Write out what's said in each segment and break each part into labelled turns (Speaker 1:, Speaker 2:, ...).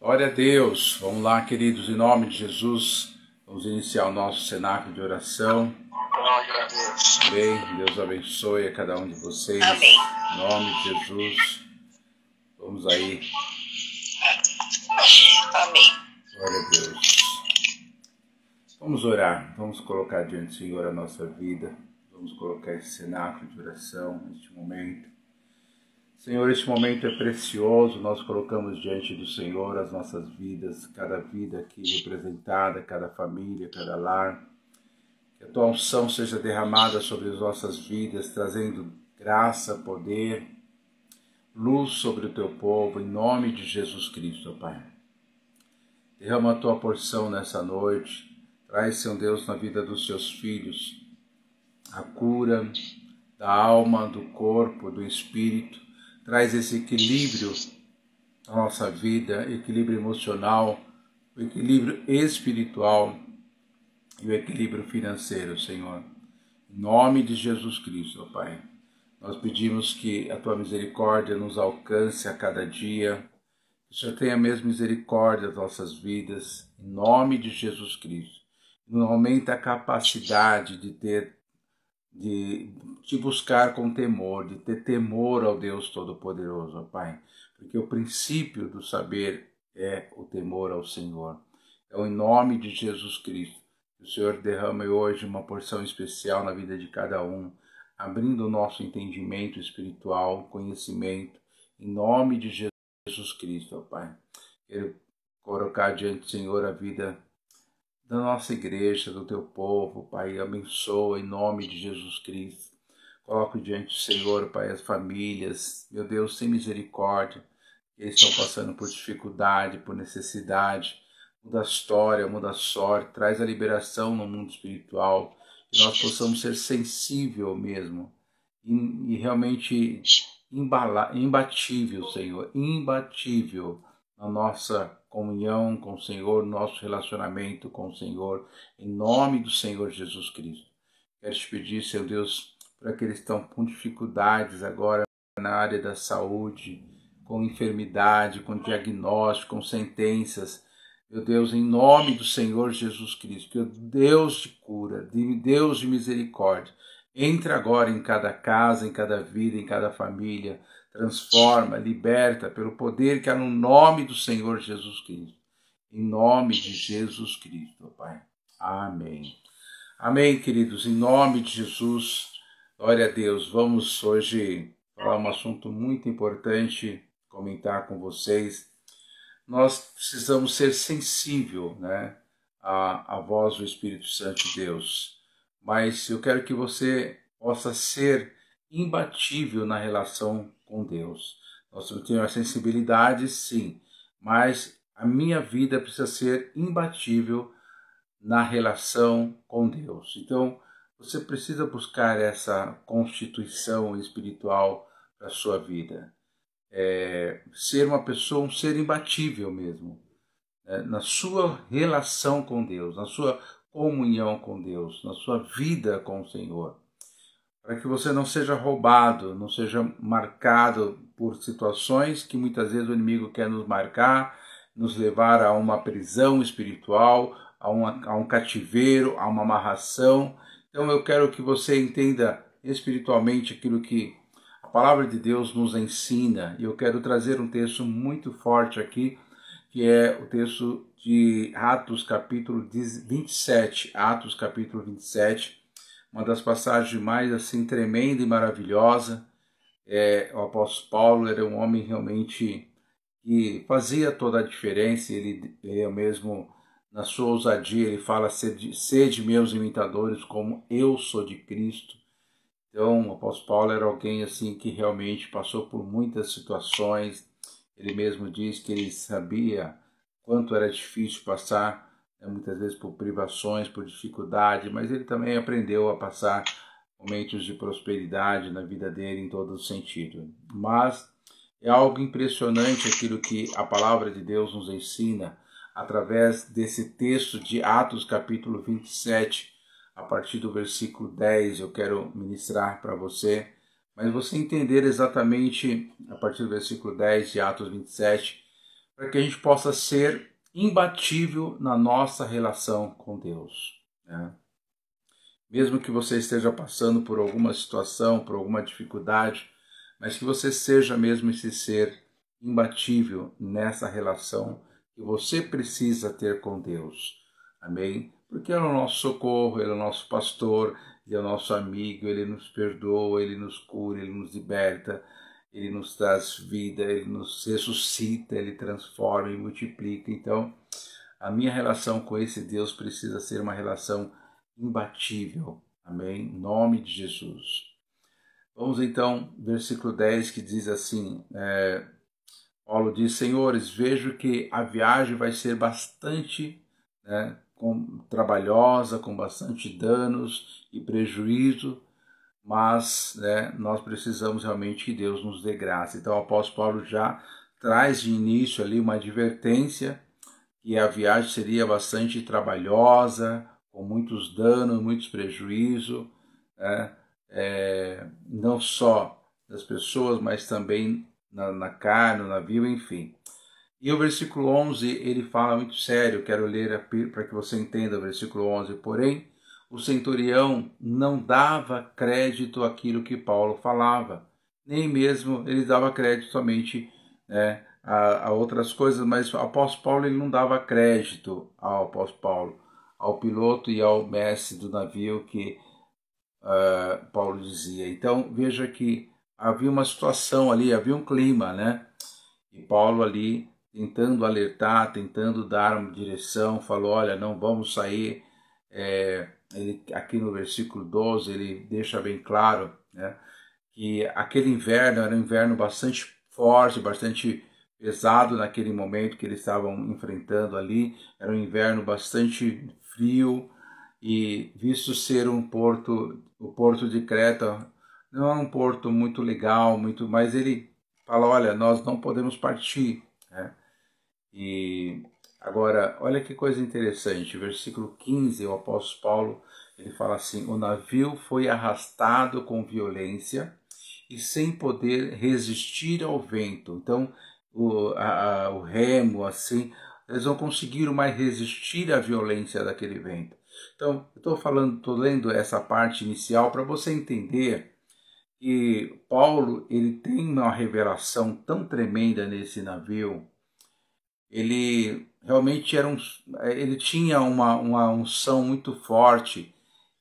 Speaker 1: Glória a Deus. Vamos lá, queridos, em nome de Jesus. Vamos iniciar o nosso cenáculo de oração.
Speaker 2: Glória a Deus.
Speaker 1: Amém. Deus abençoe a cada um de vocês.
Speaker 2: Amém.
Speaker 1: Em nome de Jesus. Vamos aí.
Speaker 2: Amém.
Speaker 1: Glória a Deus. Vamos orar. Vamos colocar diante do Senhor a nossa vida. Vamos colocar esse cenáculo de oração neste momento. Senhor, este momento é precioso, nós colocamos diante do Senhor as nossas vidas, cada vida aqui representada, cada família, cada lar. Que a Tua unção seja derramada sobre as nossas vidas, trazendo graça, poder, luz sobre o Teu povo, em nome de Jesus Cristo, Pai. Derrama a Tua porção nessa noite, traz, Senhor Deus, na vida dos Teus filhos, a cura da alma, do corpo, do espírito. Traz esse equilíbrio na nossa vida, equilíbrio emocional, o equilíbrio espiritual e o equilíbrio financeiro, Senhor. Em nome de Jesus Cristo, ó Pai. Nós pedimos que a Tua misericórdia nos alcance a cada dia, que o Senhor tenha mesmo misericórdia das nossas vidas, em nome de Jesus Cristo. Nos aumenta a capacidade de te buscar com temor, de ter temor ao Deus Todo-Poderoso, ó Pai, porque o princípio do saber é o temor ao Senhor. Então, em nome de Jesus Cristo, que o Senhor derrame hoje uma porção especial na vida de cada um, abrindo o nosso entendimento espiritual, conhecimento, em nome de Jesus Cristo, ó Pai. Quero colocar diante do Senhor a vida da nossa igreja, do Teu povo, Pai, abençoa em nome de Jesus Cristo. Coloco diante do Senhor, Pai, as famílias, meu Deus, sem misericórdia, que eles estão passando por dificuldade, por necessidade. Muda a história, muda a sorte, traz a liberação no mundo espiritual, que nós possamos ser sensíveis mesmo e realmente imbatível, Senhor, imbatível na nossa comunhão com o Senhor, nosso relacionamento com o Senhor, em nome do Senhor Jesus Cristo. Quero te pedir, Senhor Deus, para aqueles que estão com dificuldades agora na área da saúde, com enfermidade, com diagnóstico, com sentenças, meu Deus, em nome do Senhor Jesus Cristo, que o Deus de cura, Deus de misericórdia, entre agora em cada casa, em cada vida, em cada família, transforma, liberta pelo poder que há no nome do Senhor Jesus Cristo. Em nome de Jesus Cristo, Pai. Amém. Amém, queridos. Em nome de Jesus, glória a Deus. Vamos hoje falar um assunto muito importante, comentar com vocês. Nós precisamos ser sensíveis, né, à voz do Espírito Santo de Deus. Mas eu quero que você possa ser imbatível na relação com Deus. Nós temos a sensibilidade, sim, mas a minha vida precisa ser imbatível na relação com Deus. Então, você precisa buscar essa constituição espiritual para a sua vida. Ser uma pessoa, um ser imbatível mesmo, né? Na sua relação com Deus, na sua comunhão com Deus, na sua vida com o Senhor, para que você não seja roubado, não seja marcado por situações que muitas vezes o inimigo quer nos marcar, nos levar a uma prisão espiritual, a um cativeiro, a uma amarração. Então eu quero que você entenda espiritualmente aquilo que a palavra de Deus nos ensina, e eu quero trazer um texto muito forte aqui, que é o texto de Atos capítulo 27, Atos capítulo 27, uma das passagens mais assim tremenda e maravilhosa. O apóstolo Paulo era um homem realmente que fazia toda a diferença. Ele mesmo, na sua ousadia, ele fala: sede meus imitadores como eu sou de Cristo. Então, o apóstolo Paulo era alguém assim que realmente passou por muitas situações. Ele mesmo diz que ele sabia quanto era difícil passar, né, muitas vezes por privações, por dificuldade, mas ele também aprendeu a passar momentos de prosperidade na vida dele em todo sentido. Mas é algo impressionante aquilo que a palavra de Deus nos ensina através desse texto de Atos capítulo 27, a partir do versículo 10, eu quero ministrar para você, mas você entender exatamente, a partir do versículo 10 de Atos 27, para que a gente possa ser imbatível na nossa relação com Deus, né? Mesmo que você esteja passando por alguma situação, por alguma dificuldade, mas que você seja mesmo esse ser imbatível nessa relação que você precisa ter com Deus. Amém? Porque Ele é o nosso socorro, Ele é o nosso pastor, Ele é o nosso amigo, Ele nos perdoa, Ele nos cura, Ele nos liberta, Ele nos traz vida, Ele nos ressuscita, Ele transforma e multiplica. Então, a minha relação com esse Deus precisa ser uma relação imbatível. Amém? Em nome de Jesus. Vamos então, versículo 10, que diz assim, Paulo diz: Senhores, vejo que a viagem vai ser bastante trabalhosa, com bastante danos e prejuízo, mas nós precisamos realmente que Deus nos dê graça. Então o apóstolo Paulo já traz de início ali uma advertência que a viagem seria bastante trabalhosa, com muitos danos, muitos prejuízos, não só das pessoas, mas também na carne, no navio, enfim. E o versículo 11, ele fala muito sério, quero ler para que você entenda o versículo 11. Porém, o centurião não dava crédito àquilo que Paulo falava, nem mesmo ele dava crédito somente a outras coisas, mas o apóstolo Paulo ele não dava crédito ao apóstolo Paulo, ao piloto e ao mestre do navio que Paulo dizia. Então veja que havia uma situação ali, havia um clima, e Paulo ali tentando alertar, tentando dar uma direção, falou: olha, não vamos sair. Ele, aqui no versículo 12 ele deixa bem claro que aquele inverno era um inverno bastante forte, bastante pesado naquele momento que eles estavam enfrentando ali. Era um inverno bastante frio, e visto ser o porto de Creta não é um porto muito legal, mas ele fala: olha, nós não podemos partir, E agora, olha que coisa interessante, versículo 15, o apóstolo Paulo ele fala assim: o navio foi arrastado com violência e sem poder resistir ao vento. Então o remo, assim, eles não conseguiram mais resistir à violência daquele vento. Então, eu estou lendo essa parte inicial para você entender que Paulo ele tem uma revelação tão tremenda nesse navio. Ele realmente ele tinha uma unção muito forte,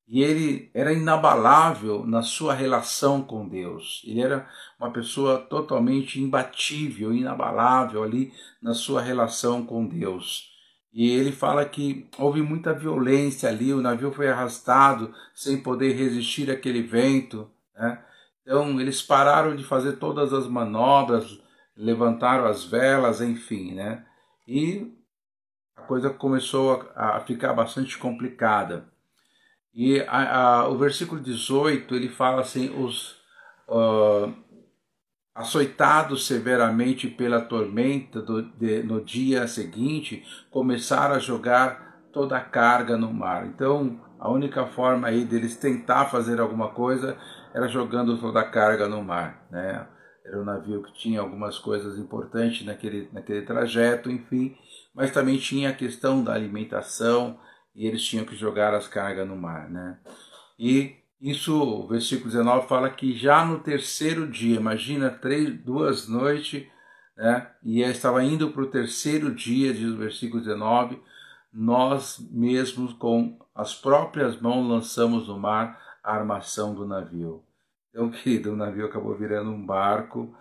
Speaker 1: e ele era inabalável na sua relação com Deus. Ele era uma pessoa totalmente imbatível, inabalável ali na sua relação com Deus. E ele fala que houve muita violência ali, o navio foi arrastado sem poder resistir àquele vento, Então eles pararam de fazer todas as manobras, levantaram as velas, enfim, E a coisa começou a ficar bastante complicada. E o versículo 18, ele fala assim: os açoitados severamente pela tormenta no dia seguinte, começaram a jogar toda a carga no mar. Então, a única forma aí deles tentar fazer alguma coisa era jogando toda a carga no mar, Era um navio que tinha algumas coisas importantes naquele trajeto, enfim, mas também tinha a questão da alimentação, e eles tinham que jogar as cargas no mar, E isso, o versículo 19 fala que já no terceiro dia, imagina 2 noites, e estava indo para o terceiro dia, diz o versículo 19, nós mesmos com as próprias mãos lançamos no mar a armação do navio. Então, querido, o navio acabou virando um barco,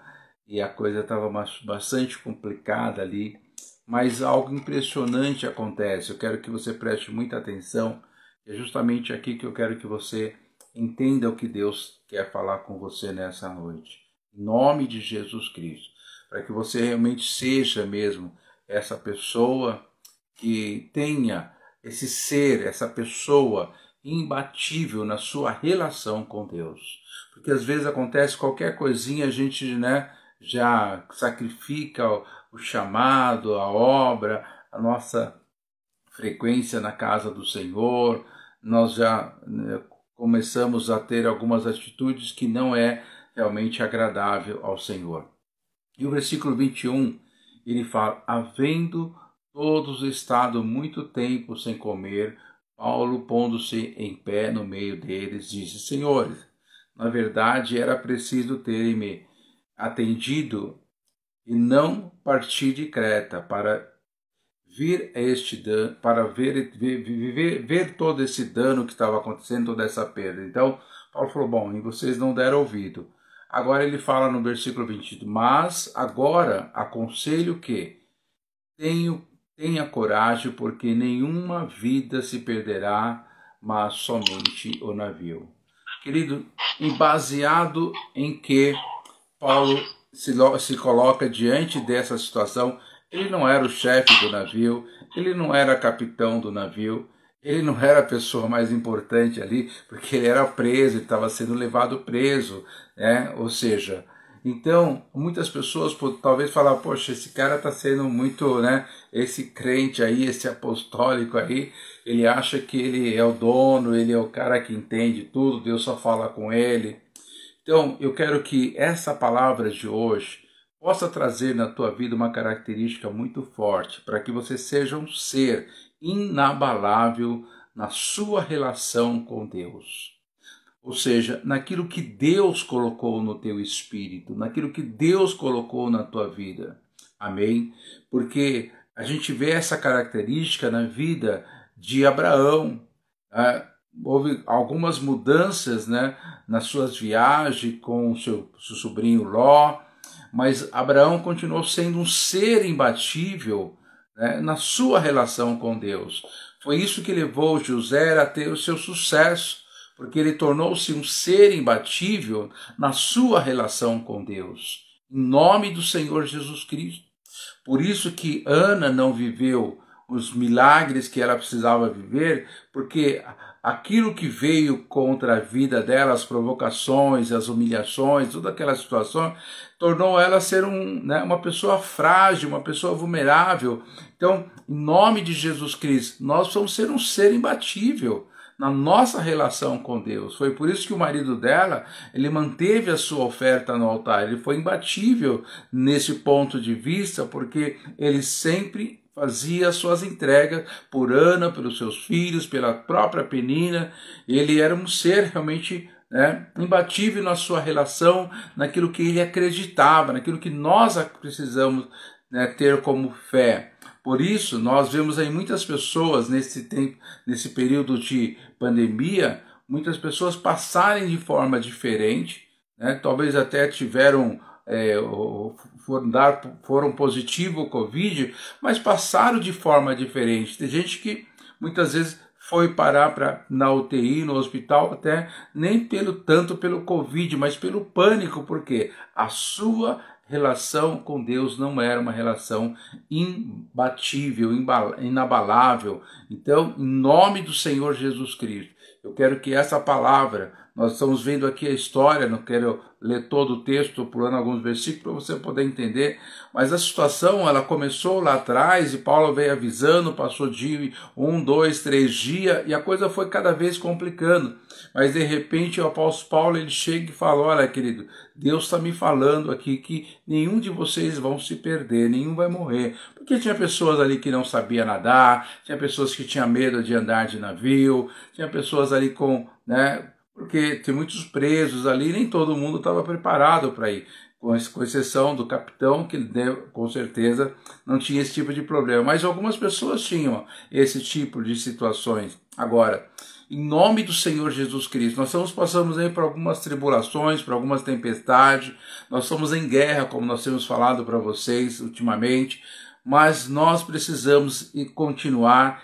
Speaker 1: e a coisa estava bastante complicada ali, mas algo impressionante acontece. Eu quero que você preste muita atenção, é justamente aqui que eu quero que você entenda o que Deus quer falar com você nessa noite. Em nome de Jesus Cristo. Para que você realmente seja mesmo essa pessoa que tenha esse ser, essa pessoa imbatível na sua relação com Deus. Porque às vezes acontece qualquer coisinha, a gente já sacrifica o chamado, a obra, a nossa frequência na casa do Senhor, nós já começamos a ter algumas atitudes que não é realmente agradável ao Senhor. E o versículo 21, ele fala, havendo todos estado muito tempo sem comer, Paulo, pondo-se em pé no meio deles, disse, senhores, na verdade era preciso terem-me atendido e não partir de Creta para vir este dano, para ver todo esse dano que estava acontecendo, toda essa perda. Então, Paulo falou, bom, e vocês não deram ouvido. Agora ele fala no versículo 20, mas agora aconselho que tenha coragem, porque nenhuma vida se perderá, mas somente o navio. Querido, baseado em que Paulo se coloca diante dessa situação, ele não era o chefe do navio, ele não era capitão do navio, ele não era a pessoa mais importante ali, porque ele era preso, ele estava sendo levado preso, né? Ou seja, então muitas pessoas talvez falar, poxa, esse cara está sendo muito, né? Esse crente aí, esse apostólico aí, ele acha que ele é o dono, ele é o cara que entende tudo, Deus só fala com ele. Então, eu quero que essa palavra de hoje possa trazer na tua vida uma característica muito forte, para que você seja um ser inabalável na sua relação com Deus. Ou seja, naquilo que Deus colocou no teu espírito, naquilo que Deus colocou na tua vida. Amém? Porque a gente vê essa característica na vida de Abraão. Houve algumas mudanças, né, nas suas viagens com o seu sobrinho Ló, mas Abraão continuou sendo um ser imbatível, né, na sua relação com Deus. Foi isso que levou José a ter o seu sucesso, porque ele tornou-se um ser imbatível na sua relação com Deus, em nome do Senhor Jesus Cristo. Por isso que Ana não viveu os milagres que ela precisava viver, porque aquilo que veio contra a vida dela, as provocações, as humilhações, toda aquela situação, tornou ela ser uma pessoa frágil, uma pessoa vulnerável. Então, em nome de Jesus Cristo, nós vamos ser um ser imbatível na nossa relação com Deus. Foi por isso que o marido dela, ele manteve a sua oferta no altar, ele foi imbatível nesse ponto de vista, porque ele sempre fazia suas entregas por Ana, pelos seus filhos, pela própria Penina. Ele era um ser realmente, né, imbatível na sua relação, naquilo que ele acreditava, naquilo que nós precisamos, né, ter como fé. Por isso, nós vemos aí muitas pessoas nesse tempo, nesse período de pandemia, muitas pessoas passarem de forma diferente, né, talvez até tiveram foram positivo ao Covid, mas passaram de forma diferente. Tem gente que muitas vezes foi parar na UTI, no hospital, até nem tanto pelo Covid, mas pelo pânico, porque a sua relação com Deus não era uma relação imbatível, inabalável. Então, em nome do Senhor Jesus Cristo, eu quero que essa palavra, nós estamos vendo aqui a história, não quero ler todo o texto, estou pulando alguns versículos para você poder entender, mas a situação, ela começou lá atrás e Paulo veio avisando, passou de 1, 2, 3 dias e a coisa foi cada vez complicando. Mas de repente o apóstolo Paulo, ele chega e fala, olha querido, Deus está me falando aqui que nenhum de vocês vão se perder, nenhum vai morrer. Porque tinha pessoas ali que não sabiam nadar, tinha pessoas que tinham medo de andar de navio, tinha pessoas ali né, porque tem muitos presos ali, nem todo mundo estava preparado para ir, com exceção do capitão, que com certeza não tinha esse tipo de problema, mas algumas pessoas tinham esse tipo de situações. Agora, em nome do Senhor Jesus Cristo, nós passamos aí por algumas tribulações, por algumas tempestades, nós estamos em guerra, como nós temos falado para vocês ultimamente, mas nós precisamos continuar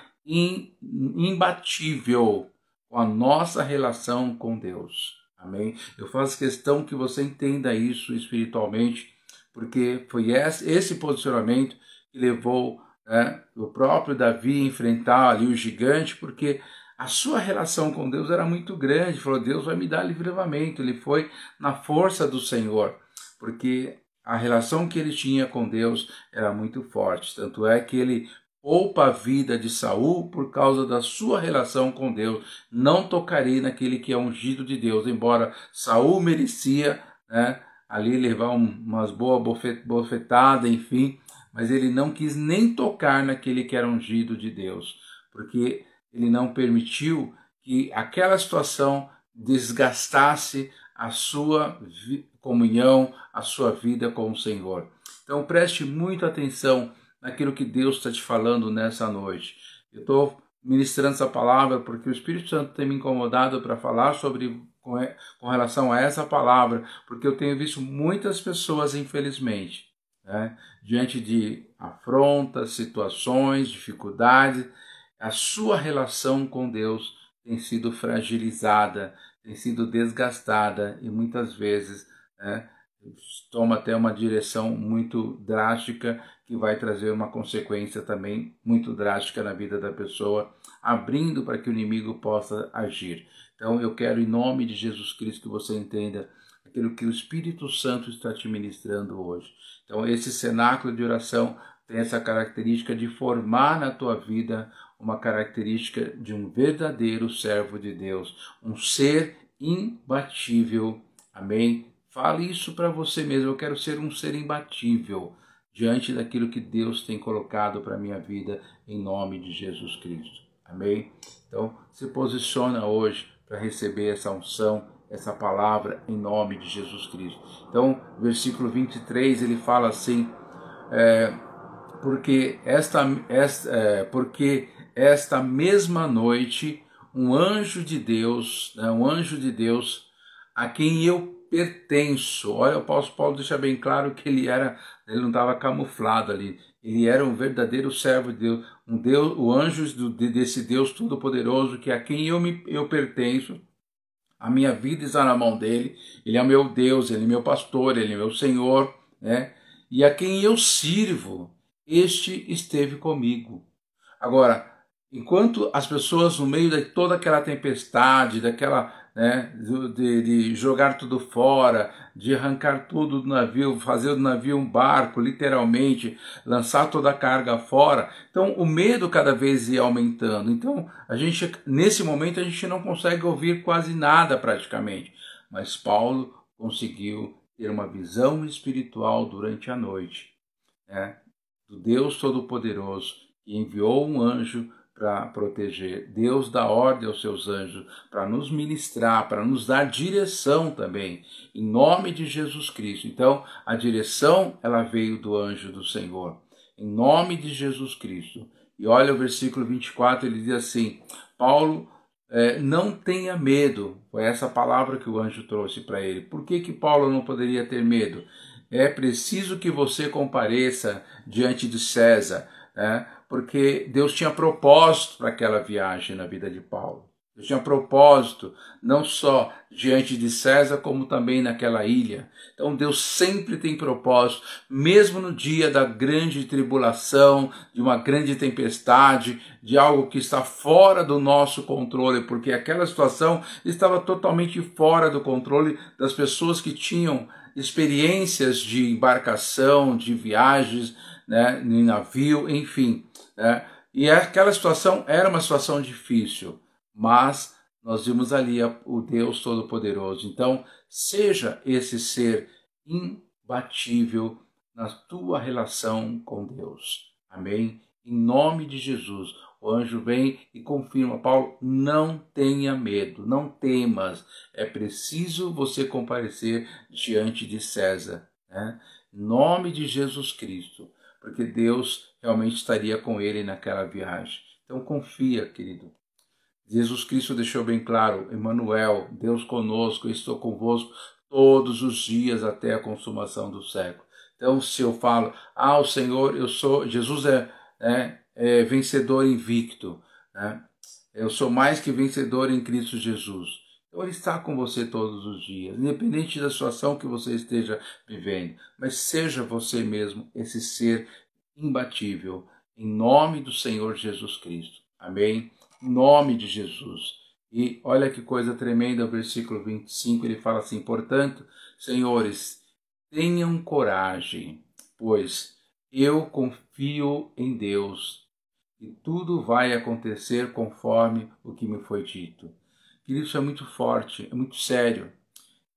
Speaker 1: imbatível com a nossa relação com Deus. Amém? Eu faço questão que você entenda isso espiritualmente, porque foi esse posicionamento que levou, né, o próprio Davi a enfrentar ali o gigante, porque a sua relação com Deus era muito grande. Falou, Deus vai me dar livramento. Ele foi na força do Senhor, porque a relação que ele tinha com Deus era muito forte. Tanto é que ele poupa a vida de Saul por causa da sua relação com Deus. Não tocarei naquele que é ungido de Deus, embora Saul merecia, né, ali levar umas boas bofetadas, enfim, mas ele não quis nem tocar naquele que era ungido de Deus, porque ele não permitiu que aquela situação desgastasse a sua comunhão, a sua vida com o Senhor. Então preste muita atenção naquilo que Deus está te falando nessa noite. Eu estou ministrando essa palavra porque o Espírito Santo tem me incomodado para falar com relação a essa palavra, porque eu tenho visto muitas pessoas, infelizmente, né, diante de afrontas, situações, dificuldades, a sua relação com Deus tem sido fragilizada, tem sido desgastada e muitas vezes, né, toma até uma direção muito drástica que vai trazer uma consequência também muito drástica na vida da pessoa, abrindo para que o inimigo possa agir. Então eu quero, em nome de Jesus Cristo, que você entenda aquilo que o Espírito Santo está te ministrando hoje. Então esse cenáculo de oração tem essa característica de formar na tua vida uma característica de um verdadeiro servo de Deus, um ser imbatível. Amém? Fale isso para você mesmo. Eu quero ser um ser imbatível diante daquilo que Deus tem colocado para a minha vida, em nome de Jesus Cristo. Amém? Então, se posiciona hoje para receber essa unção, essa palavra, em nome de Jesus Cristo. Então, versículo 23, ele fala assim, porque esta mesma noite, um anjo de Deus, a quem eu pertenço. Olha, o apóstolo Paulo deixa bem claro que ele não estava camuflado ali. Ele era um verdadeiro servo de Deus, o anjo desse Deus Todo-Poderoso, que a quem eu pertenço. A minha vida está na mão dele. Ele é o meu Deus, ele é meu pastor, ele é meu Senhor, né? E a quem eu sirvo, este esteve comigo. Agora, enquanto as pessoas, no meio de toda aquela tempestade, de jogar tudo fora, de arrancar tudo do navio, fazer do navio um barco, literalmente, lançar toda a carga fora, então o medo cada vez ia aumentando. Então, nesse momento, a gente não consegue ouvir quase nada praticamente. Mas Paulo conseguiu ter uma visão espiritual durante a noite, né, do Deus Todo-Poderoso, que enviou um anjo para proteger. Deus dá ordem aos seus anjos para nos ministrar, para nos dar direção também, em nome de Jesus Cristo. Então, a direção, ela veio do anjo do Senhor, em nome de Jesus Cristo. E olha o versículo 24, ele diz assim, Paulo, não tenha medo, foi essa palavra que o anjo trouxe para ele. Por que Paulo não poderia ter medo? É preciso que você compareça diante de César, né? Porque Deus tinha propósito para aquela viagem na vida de Paulo. Deus tinha propósito, não só diante de César, como também naquela ilha. Então Deus sempre tem propósito, mesmo no dia da grande tribulação, de uma grande tempestade, de algo que está fora do nosso controle, porque aquela situação estava totalmente fora do controle das pessoas que tinham experiências de embarcação, de viagens, né, em navio, enfim, né? E aquela situação era uma situação difícil, mas nós vimos ali o Deus Todo-Poderoso. Então, seja esse ser imbatível na tua relação com Deus. Amém? Em nome de Jesus. O anjo vem e confirma, Paulo, não tenha medo, não temas. É preciso você comparecer diante de César, né? Em nome de Jesus Cristo, porque Deus realmente estaria com ele naquela viagem. Então confia, querido. Jesus Cristo deixou bem claro, Emmanuel, Deus conosco, eu estou convosco todos os dias até a consumação do século. Então se eu falo, o Senhor, Jesus é vencedor invicto, né? Eu sou mais que vencedor em Cristo Jesus. Então Ele está com você todos os dias, independente da situação que você esteja vivendo. Mas seja você mesmo esse ser imbatível, em nome do Senhor Jesus Cristo. Amém? Em nome de Jesus. E olha que coisa tremenda, o versículo 25, ele fala assim, portanto, senhores, tenham coragem, pois eu confio em Deus e tudo vai acontecer conforme o que me foi dito. Querido, isso é muito forte, é muito sério.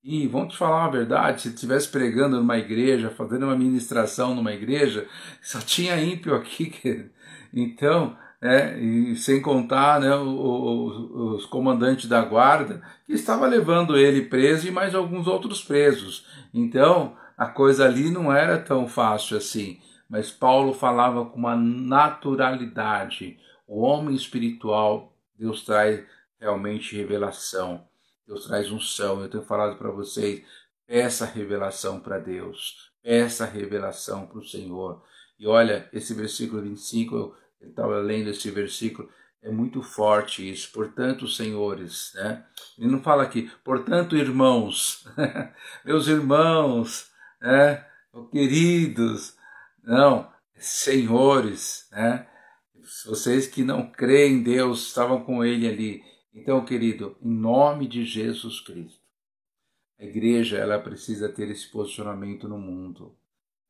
Speaker 1: E vamos te falar uma verdade, se estivesse pregando numa igreja, fazendo uma ministração numa igreja, só tinha ímpio aqui. Então, e sem contar, né, os comandantes da guarda, que estava levando ele preso e mais alguns outros presos. Então, a coisa ali não era tão fácil assim. Mas Paulo falava com uma naturalidade. O homem espiritual, Deus traz realmente revelação. Deus traz unção. Eu tenho falado para vocês, peça revelação para Deus, peça revelação para o Senhor. E olha, esse versículo 25, eu estava lendo esse versículo, é muito forte isso. Portanto, senhores, né? Ele não fala aqui, portanto, irmãos, meus irmãos, né? Queridos, não, senhores, né? Vocês que não creem em Deus, estavam com ele ali. Então, querido, em nome de Jesus Cristo, a igreja ela precisa ter esse posicionamento no mundo.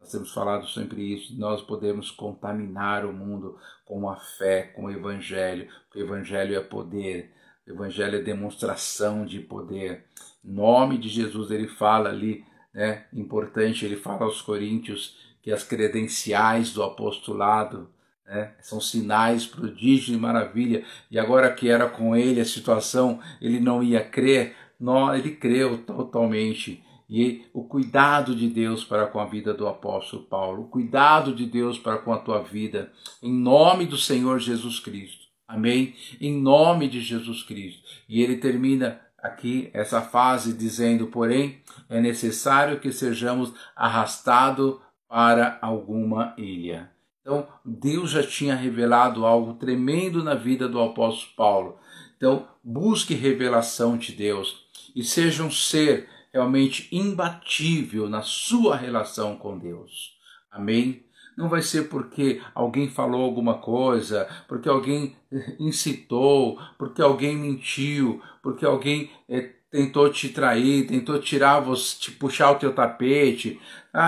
Speaker 1: Nós temos falado sempre isso, nós podemos contaminar o mundo com a fé, com o Evangelho, porque o Evangelho é poder, o Evangelho é demonstração de poder. Em nome de Jesus, ele fala ali, né, importante, ele fala aos coríntios que as credenciais do apostolado, são sinais, prodígios e maravilha, e agora que era com ele a situação, ele não ia crer, não, ele creu totalmente. E o cuidado de Deus para com a vida do apóstolo Paulo, o cuidado de Deus para com a tua vida, em nome do Senhor Jesus Cristo, amém? Em nome de Jesus Cristo. E ele termina aqui essa fase dizendo, porém, é necessário que sejamos arrastados para alguma ilha. Então, Deus já tinha revelado algo tremendo na vida do apóstolo Paulo. Então, busque revelação de Deus e seja um ser realmente imbatível na sua relação com Deus. Amém? Não vai ser porque alguém falou alguma coisa, porque alguém incitou, porque alguém mentiu, porque alguém tentou te trair, tentou tirar você, te puxar o teu tapete.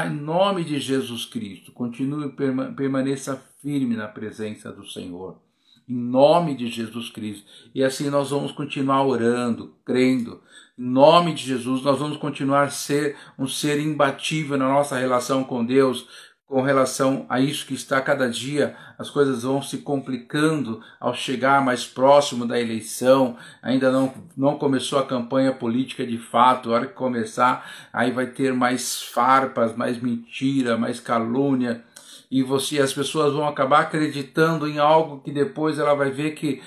Speaker 1: Em nome de Jesus Cristo, continue, permaneça firme na presença do Senhor. Em nome de Jesus Cristo. E assim nós vamos continuar orando, crendo. Em nome de Jesus, nós vamos continuar a ser um ser imbatível na nossa relação com Deus, com relação a isso que está cada dia, as coisas vão se complicando ao chegar mais próximo da eleição, ainda não começou a campanha política de fato, a hora que começar, aí vai ter mais farpas, mais mentira, mais calúnia, e as pessoas vão acabar acreditando em algo que depois ela vai ver que,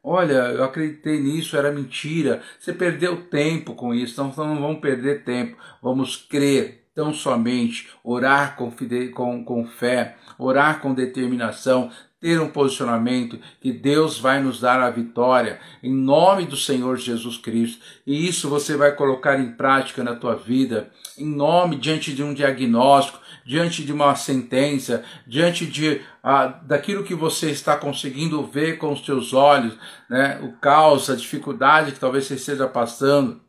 Speaker 1: olha, eu acreditei nisso, era mentira. Você perdeu tempo com isso, então não vamos perder tempo, vamos crer. Tão somente orar com fé, orar com determinação, ter um posicionamento que Deus vai nos dar a vitória em nome do Senhor Jesus Cristo. E isso você vai colocar em prática na tua vida, diante de um diagnóstico, diante de uma sentença, diante daquilo que você está conseguindo ver com os teus olhos, o caos, a dificuldade que talvez você esteja passando.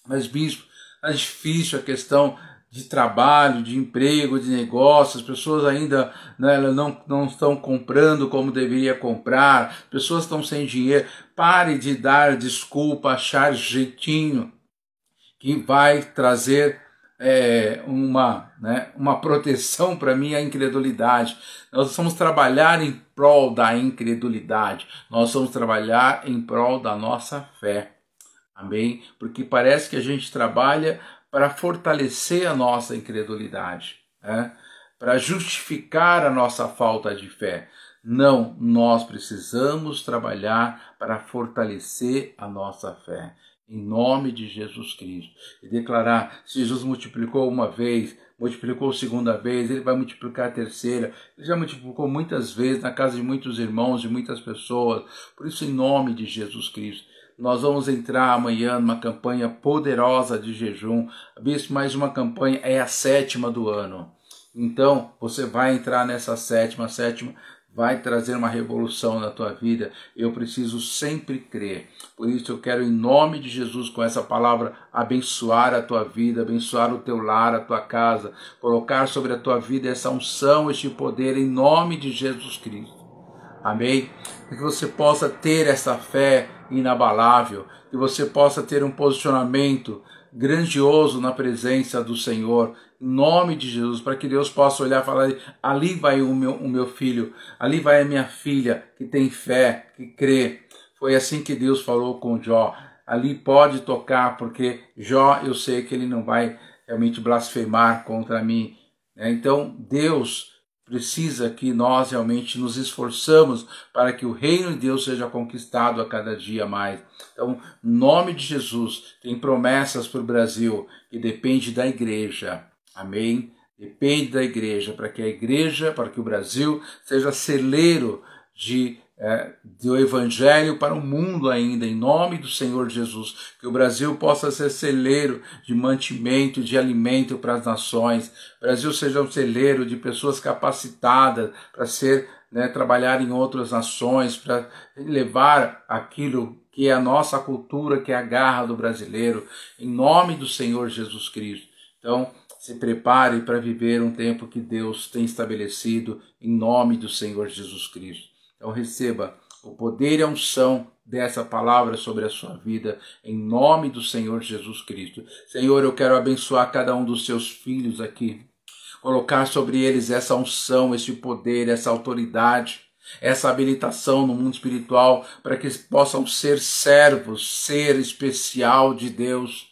Speaker 1: Mas, bispo, é difícil a questão de trabalho, de emprego, de negócio, as pessoas ainda não estão comprando como deveria comprar, pessoas estão sem dinheiro. Pare de dar desculpa, achar jeitinho que vai trazer uma proteção para mim a incredulidade. Nós vamos trabalhar em prol da incredulidade, nós vamos trabalhar em prol da nossa fé. Amém? Porque parece que a gente trabalha para fortalecer a nossa incredulidade, para justificar a nossa falta de fé. Não, nós precisamos trabalhar para fortalecer a nossa fé, em nome de Jesus Cristo. E declarar, se Jesus multiplicou uma vez, multiplicou segunda vez, ele vai multiplicar a terceira. Ele já multiplicou muitas vezes na casa de muitos irmãos, de muitas pessoas. Por isso, em nome de Jesus Cristo, nós vamos entrar amanhã numa campanha poderosa de jejum. Bispo, mais uma campanha, é a 7ª do ano. Então, você vai entrar nessa sétima vai trazer uma revolução na tua vida. Eu preciso sempre crer. Por isso eu quero, em nome de Jesus, com essa palavra, abençoar a tua vida, abençoar o teu lar, a tua casa, colocar sobre a tua vida essa unção, este poder, em nome de Jesus Cristo. Amém? Que você possa ter essa fé inabalável, que você possa ter um posicionamento grandioso na presença do Senhor, em nome de Jesus, para que Deus possa olhar e falar, ali vai o meu filho, ali vai a minha filha que tem fé, que crê. Foi assim que Deus falou com Jó. Ali pode tocar, porque Jó, eu sei que ele não vai realmente blasfemar contra mim. Então, Deus precisa que nós realmente nos esforçamos para que o reino de Deus seja conquistado a cada dia mais. Então, em nome de Jesus, tem promessas para o Brasil que depende da igreja. Amém? Depende da igreja, para que o Brasil seja celeiro do Evangelho para o mundo ainda, em nome do Senhor Jesus, que o Brasil possa ser celeiro de mantimento, de alimento para as nações, o Brasil seja um celeiro de pessoas capacitadas para trabalhar em outras nações, para levar aquilo que é a nossa cultura, que é a garra do brasileiro, em nome do Senhor Jesus Cristo. Então, se prepare para viver um tempo que Deus tem estabelecido, em nome do Senhor Jesus Cristo. Então receba o poder e a unção dessa palavra sobre a sua vida, em nome do Senhor Jesus Cristo. Senhor, eu quero abençoar cada um dos seus filhos aqui, colocar sobre eles essa unção, esse poder, essa autoridade, essa habilitação no mundo espiritual, para que possam ser servos, ser especial de Deus,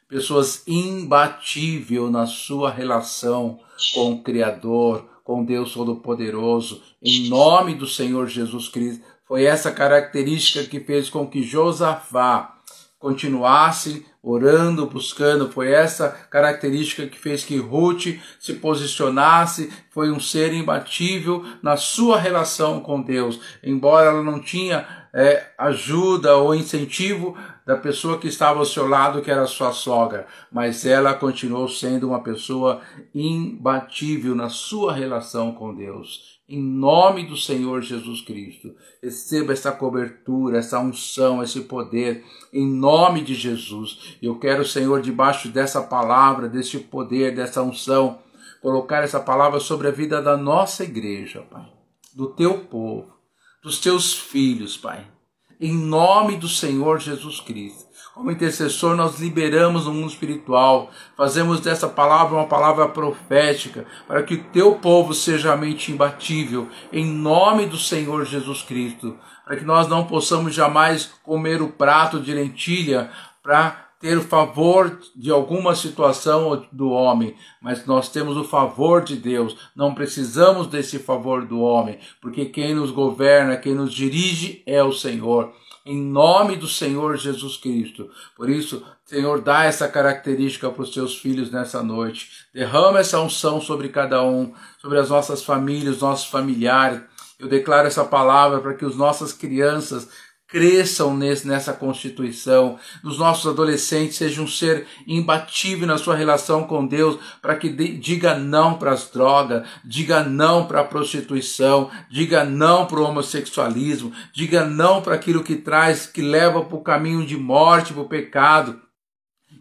Speaker 1: pessoas imbatíveis na sua relação com o Criador, com Deus Todo-Poderoso, em nome do Senhor Jesus Cristo. Foi essa característica que fez com que Josafá continuasse orando, buscando. Foi essa característica que fez que Ruth se posicionasse. Foi um ser imbatível na sua relação com Deus. Embora ela não tinha ajuda ou incentivo da pessoa que estava ao seu lado, que era sua sogra, mas ela continuou sendo uma pessoa imbatível na sua relação com Deus. Em nome do Senhor Jesus Cristo, receba essa cobertura, essa unção, esse poder, em nome de Jesus. Eu quero, Senhor, debaixo dessa palavra, desse poder, dessa unção, colocar essa palavra sobre a vida da nossa igreja, Pai, do teu povo, dos teus filhos, Pai, em nome do Senhor Jesus Cristo. Como intercessor, nós liberamos no mundo espiritual, fazemos dessa palavra uma palavra profética, para que o teu povo seja a mente imbatível, em nome do Senhor Jesus Cristo, para que nós não possamos jamais comer o prato de lentilha para ter o favor de alguma situação do homem, mas nós temos o favor de Deus, não precisamos desse favor do homem, porque quem nos governa, quem nos dirige é o Senhor, em nome do Senhor Jesus Cristo. Por isso, Senhor, dá essa característica para os teus filhos nessa noite, derrama essa unção sobre cada um, sobre as nossas famílias, nossos familiares. Eu declaro essa palavra para que as nossas crianças cresçam nessa constituição, os nossos adolescentes sejam um ser imbatível na sua relação com Deus, para que diga não para as drogas, diga não para a prostituição, diga não para o homossexualismo, diga não para aquilo que leva para o caminho de morte, para o pecado.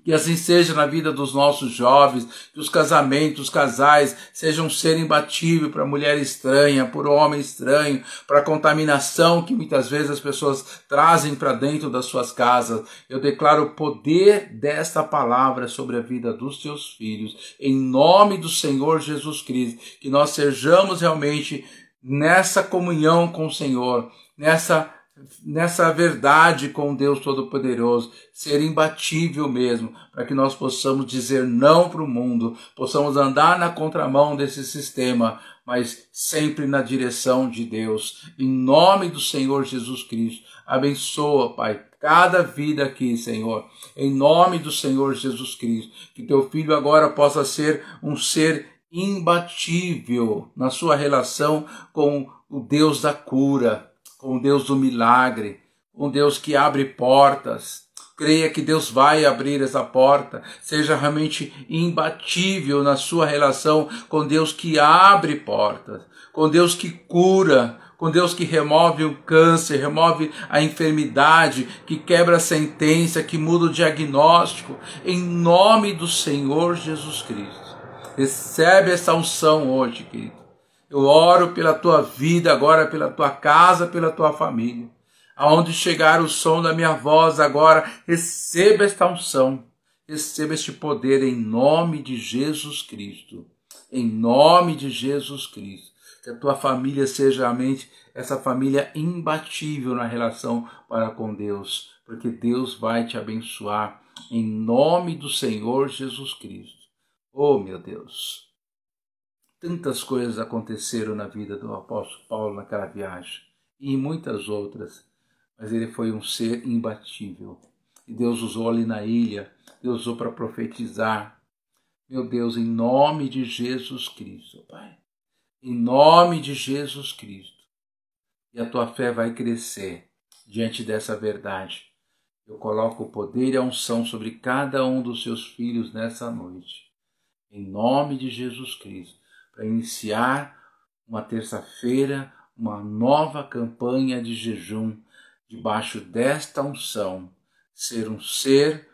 Speaker 1: Que assim seja na vida dos nossos jovens, que os casamentos, os casais sejam um ser imbatível para a mulher estranha, para o homem estranho, para a contaminação que muitas vezes as pessoas trazem para dentro das suas casas. Eu declaro o poder desta palavra sobre a vida dos teus filhos, em nome do Senhor Jesus Cristo, que nós sejamos realmente nessa comunhão com o Senhor, nessa verdade com Deus Todo-Poderoso, ser imbatível mesmo, para que nós possamos dizer não para o mundo, possamos andar na contramão desse sistema, mas sempre na direção de Deus. Em nome do Senhor Jesus Cristo, abençoa, Pai, cada vida aqui, Senhor, em nome do Senhor Jesus Cristo, que teu filho agora possa ser um ser imbatível na sua relação com o Deus da cura, com Deus do milagre, com Deus que abre portas. Creia que Deus vai abrir essa porta. Seja realmente imbatível na sua relação com Deus que abre portas, com Deus que cura, com Deus que remove o câncer, remove a enfermidade, que quebra a sentença, que muda o diagnóstico. Em nome do Senhor Jesus Cristo. Recebe essa unção hoje, querido. Eu oro pela tua vida agora, pela tua casa, pela tua família. Aonde chegar o som da minha voz agora, receba esta unção. Receba este poder em nome de Jesus Cristo. Em nome de Jesus Cristo. Que a tua família seja realmente essa família imbatível na relação para com Deus. Porque Deus vai te abençoar em nome do Senhor Jesus Cristo. Oh, meu Deus! Tantas coisas aconteceram na vida do apóstolo Paulo naquela viagem. E em muitas outras. Mas ele foi um ser imbatível. E Deus usou ali na ilha. Deus usou para profetizar. Meu Deus, em nome de Jesus Cristo, Pai. Em nome de Jesus Cristo. E a tua fé vai crescer diante dessa verdade. Eu coloco o poder e a unção sobre cada um dos seus filhos nessa noite. Em nome de Jesus Cristo. Para iniciar uma terça-feira, uma nova campanha de jejum. Debaixo desta unção. Ser um ser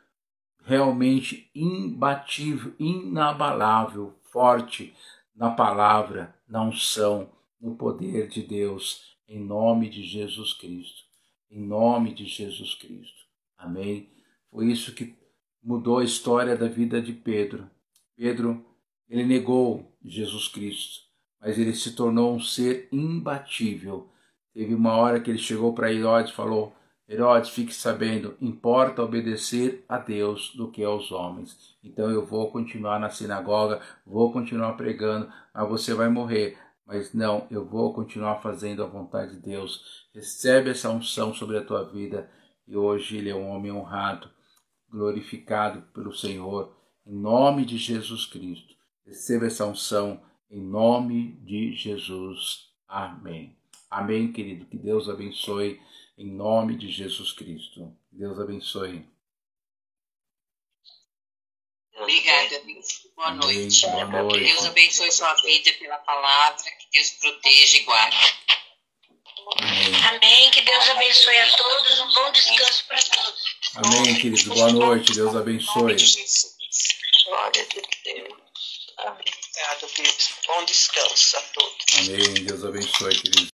Speaker 1: realmente imbatível, inabalável, forte na palavra, na unção, no poder de Deus, em nome de Jesus Cristo. Em nome de Jesus Cristo. Amém? Foi isso que mudou a história da vida de Pedro. Pedro, ele negou Jesus Cristo, mas ele se tornou um ser imbatível. Teve uma hora que ele chegou para Herodes e falou: Herodes, fique sabendo, importa obedecer a Deus do que aos homens. Então eu vou continuar na sinagoga, vou continuar pregando, mas você vai morrer. Mas não, eu vou continuar fazendo a vontade de Deus. Recebe essa unção sobre a tua vida. E hoje ele é um homem honrado, glorificado pelo Senhor. Em nome de Jesus Cristo. Receba essa unção em nome de Jesus. Amém. Amém, querido. Que Deus abençoe. Em nome de Jesus Cristo. Deus abençoe.
Speaker 2: Obrigada, Deus. Boa noite.
Speaker 1: Boa noite.
Speaker 2: Que Deus abençoe sua vida pela palavra, que Deus proteja e guarde.
Speaker 3: Amém. Que Deus abençoe a todos. Um bom descanso para todos.
Speaker 1: Amém, querido. Boa noite. Deus abençoe.
Speaker 2: Glória a Deus. Amém. Obrigado, Deus. Bom descanso a todos.
Speaker 1: Amém. Deus abençoe, querido.